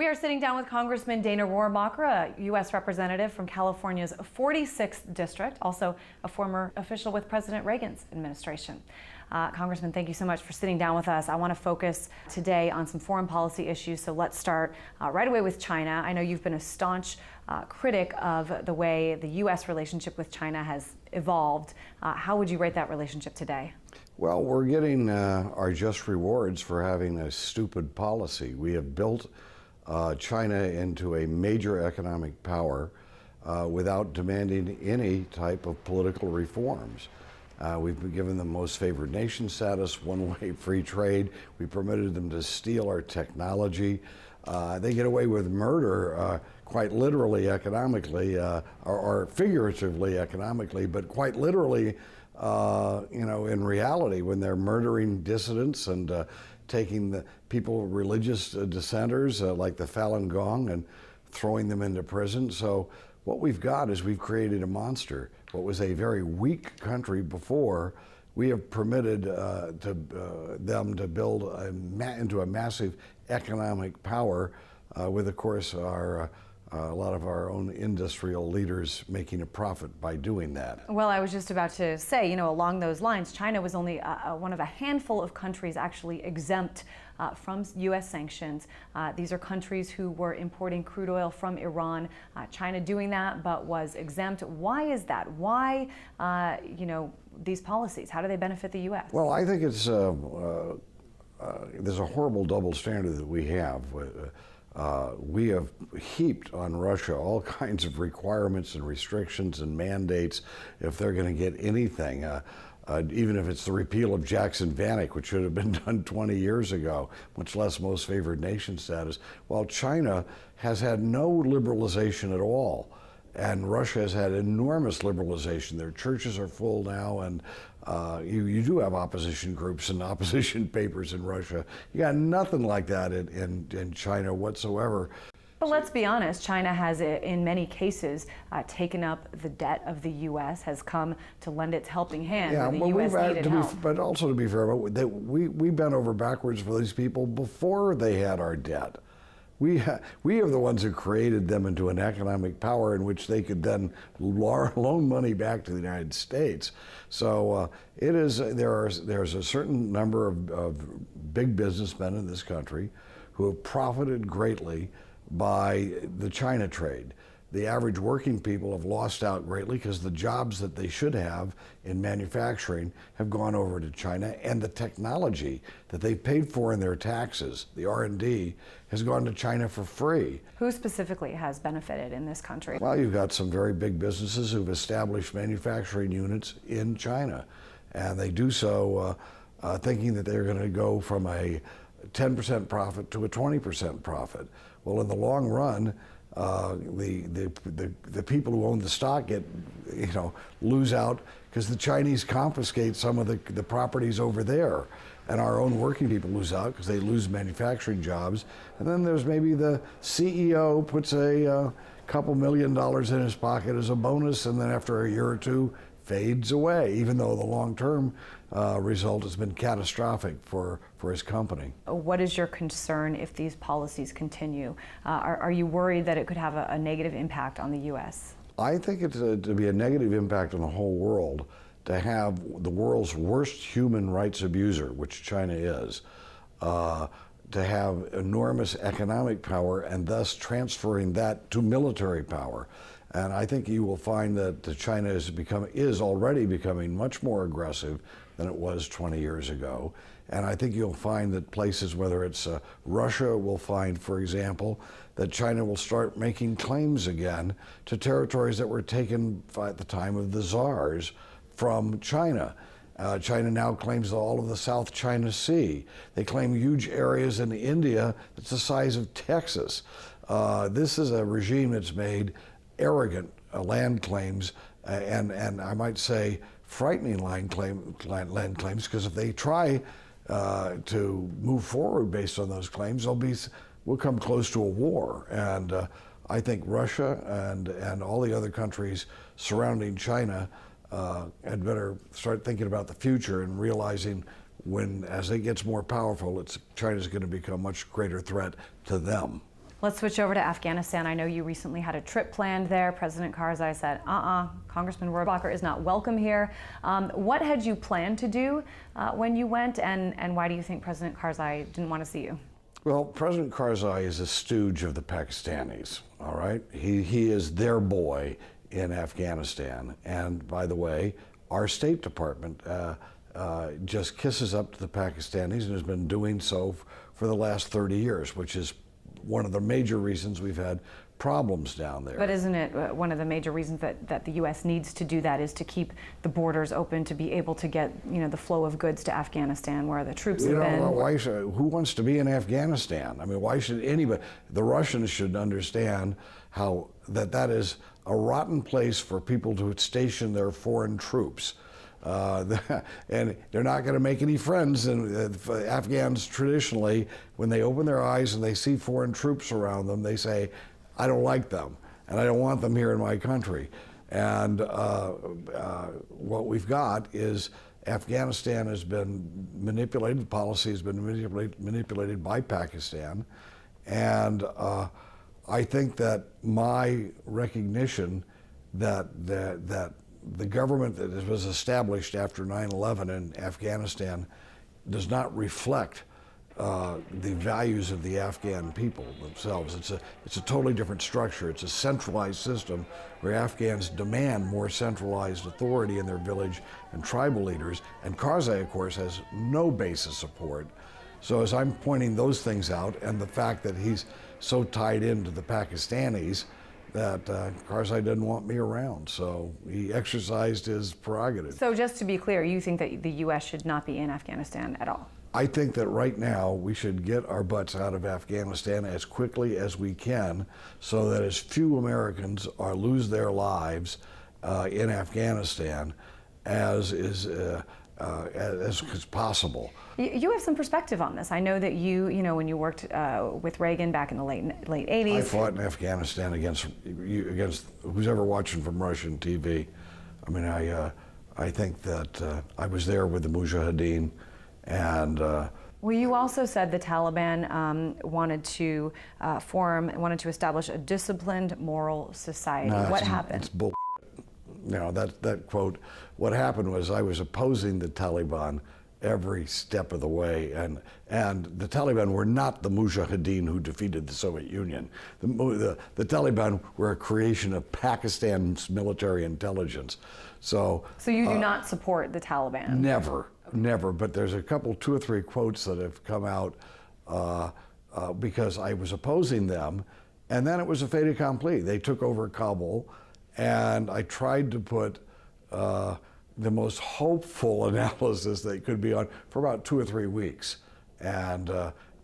We are sitting down with Congressman Dana Rohrabacher, a U.S. representative from California's 46th district, also a former official with President Reagan's administration. Congressman, thank you so much for sitting down with us. I want to focus today on some foreign policy issues, so let's start right away with China. I know you've been a staunch critic of the way the U.S. relationship with China has evolved. How would you rate that relationship today? Well, we're getting our just rewards for having a stupid policy. We have built China into a major economic power without demanding any type of political reforms. We've been given them most favored nation status, one-way free trade. We permitted them to steal our technology. They get away with murder, quite literally economically, or figuratively economically, but quite literally, in reality, when they're murdering dissidents and taking the people, religious dissenters like the Falun Gong, and throwing them into prison. So what we've got is we've created a monster. What was a very weak country before, we have permitted them to build into a massive economic power with, of course, a lot of our own industrial leaders making a profit by doing that. Well, I was just about to say, along those lines, China was only one of a handful of countries actually exempt from U.S. sanctions. These are countries who were importing crude oil from Iran. China doing that, but was exempt. Why is that? Why, these policies? How do they benefit the U.S.? Well, I think it's there's a horrible double standard that we have. We have heaped on Russia all kinds of requirements and restrictions and mandates if they're going to get anything, even if it's the repeal of Jackson-Vanik, which should have been done 20 years ago, much less most favored nation status, while China has had no liberalization at all. And Russia has had enormous liberalization. Their churches are full now, and you do have opposition groups and opposition papers in Russia. You got nothing like that in China whatsoever. But let's be honest, China has, in many cases, taken up the debt of the U.S., has come to lend its helping hand when the U.S. needed help. But also, to be fair, we bent over backwards for these people before they had our debt. We are the ones who created them into an economic power in which they could then loan money back to the United States. So there's a certain number of big businessmen in this country who have profited greatly by the China trade. The average working people have lost out greatly because the jobs that they should have in manufacturing have gone over to China, and the technology that they paid for in their taxes, the R&D, has gone to China for free. Who specifically has benefited in this country? Well, you've got some very big businesses who've established manufacturing units in China, and they do so thinking that they're going to go from a 10% profit to a 20% profit. Well, in the long run, the people who own the stock lose out because the Chinese confiscate some of the properties over there, and our own working people lose out because they lose manufacturing jobs. And then there's maybe the CEO puts a couple $1 million in his pocket as a bonus, and then after a year or two fades away, even though the long-term result has been catastrophic for his company. What is your concern if these policies continue? Are you worried that it could have a negative impact on the U.S.? I think it's to be a negative impact on the whole world to have the world's worst human rights abuser, which China is, to have enormous economic power and thus transferring that to military power. And I think you will find that China is already becoming much more aggressive than it was 20 years ago. And I think you'll find that places, whether it's Russia, will find, for example, that China will start making claims again to territories that were taken at the time of the czars from China. China now claims all of the South China Sea. They claim huge areas in India that's the size of Texas. This is a regime that's made arrogant land claims and I might say frightening land claims, because if they try to move forward based on those claims, we'll come close to a war. And I think Russia and all the other countries surrounding China had better start thinking about the future and realizing as it gets more powerful, China's going to become a much greater threat to them. Let's switch over to Afghanistan. I know you recently had a trip planned there. President Karzai said, Congressman Rohrabacher is not welcome here. What had you planned to do when you went, and why do you think President Karzai didn't want to see you? Well, President Karzai is a stooge of the Pakistanis, all right? He is their boy in Afghanistan. And by the way, our State Department just kisses up to the Pakistanis and has been doing so for the last 30 years, which is one of the major reasons we've had problems down there. But isn't it one of the major reasons that the U.S. needs to do that is to keep the borders open, to be able to get the flow of goods to Afghanistan where the troops have been? Who wants to be in Afghanistan? I mean, why should anybody? The Russians should understand how that is a rotten place for people to station their foreign troops. And they're not going to make any friends. And Afghans traditionally, when they open their eyes and they see foreign troops around them, they say, I don't like them, and I don't want them here in my country. And what we've got is Afghanistan has been manipulated, the policy has been manipulated by Pakistan. And I think that my recognition that the government that was established after 9/11 in Afghanistan does not reflect the values of the Afghan people themselves. It's a totally different structure. It's a centralized system where Afghans demand more centralized authority in their village and tribal leaders. And Karzai, of course, has no base of support. So as I'm pointing those things out, and the fact that he's so tied into the Pakistanis, that Karzai didn't want me around, so he exercised his prerogative. So just to be clear, you think that the U.S. should not be in Afghanistan at all? I think that right now we should get our butts out of Afghanistan as quickly as we can so that as few Americans lose their lives in Afghanistan as possible. You have some perspective on this. I know that when you worked with Reagan back in the late 80s. I fought in Afghanistan against who's ever watching from Russian TV. I mean, I think that I was there with the Mujahideen, and well, you also said the Taliban wanted to establish a disciplined, moral society. What happened? It's bullshit. That quote. What happened was I was opposing the Taliban every step of the way, and the Taliban were not the Mujahideen who defeated the Soviet Union. The Taliban were a creation of Pakistan's military intelligence. So you do not support the Taliban? Never. But there's a couple, 2 or 3 quotes that have come out because I was opposing them, and then it was a fait accompli. They took over Kabul, and I tried to put the most hopeful analysis they could be on for about 2 or 3 weeks. And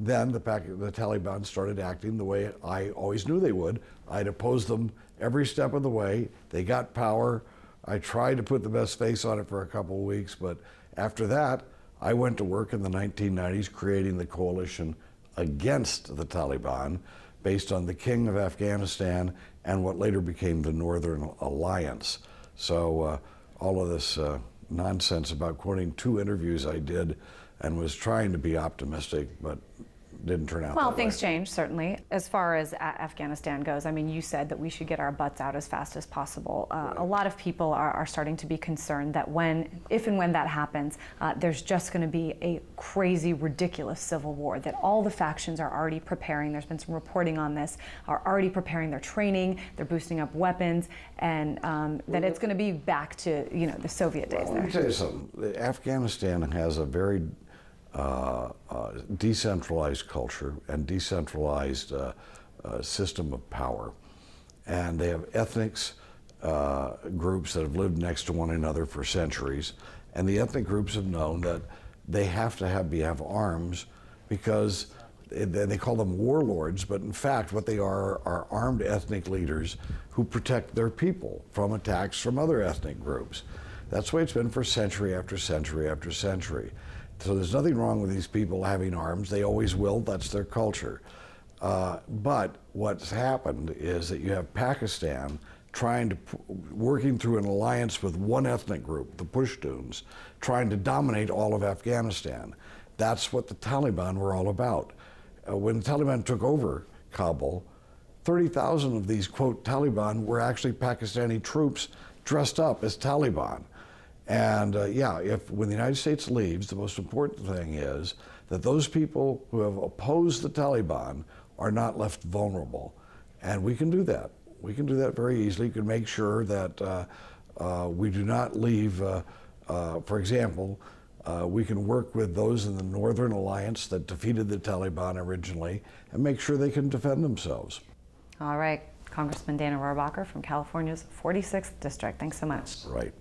then the Taliban started acting the way I always knew they would. I'd opposed them every step of the way. They got power. I tried to put the best face on it for a couple of weeks, but after that, I went to work in the 1990s creating the coalition against the Taliban based on the King of Afghanistan and what later became the Northern Alliance. So all of this nonsense about quoting 2 interviews I did and was trying to be optimistic, but didn't turn out that way. Well, things change, certainly. As far as Afghanistan goes, I mean, you said that we should get our butts out as fast as possible. Right. A lot of people are starting to be concerned that if and when that happens, there's just going to be a crazy, ridiculous civil war, that all the factions are already preparing. There's been some reporting on this, are already preparing their training, they're boosting up weapons, and that it's going to be back to, the Soviet days. Let me tell you something. Afghanistan has a very decentralized culture and decentralized system of power. And they have ethnics, groups that have lived next to one another for centuries. And the ethnic groups have known that they have to have arms because they call them warlords, but in fact what they are armed ethnic leaders who protect their people from attacks from other ethnic groups. That's the way it's been for century after century after century. So there's nothing wrong with these people having arms. They always will. That's their culture. But what's happened is that you have Pakistan working through an alliance with one ethnic group, the Pashtuns, trying to dominate all of Afghanistan. That's what the Taliban were all about. When the Taliban took over Kabul, 30,000 of these, quote, Taliban were actually Pakistani troops dressed up as Taliban. And yeah, when the United States leaves, the most important thing is that those people who have opposed the Taliban are not left vulnerable. And we can do that. We can do that very easily. You can make sure that we do not leave, for example, we can work with those in the Northern Alliance that defeated the Taliban originally and make sure they can defend themselves. All right. Congressman Dana Rohrabacher from California's 46th District. Thanks so much. Right.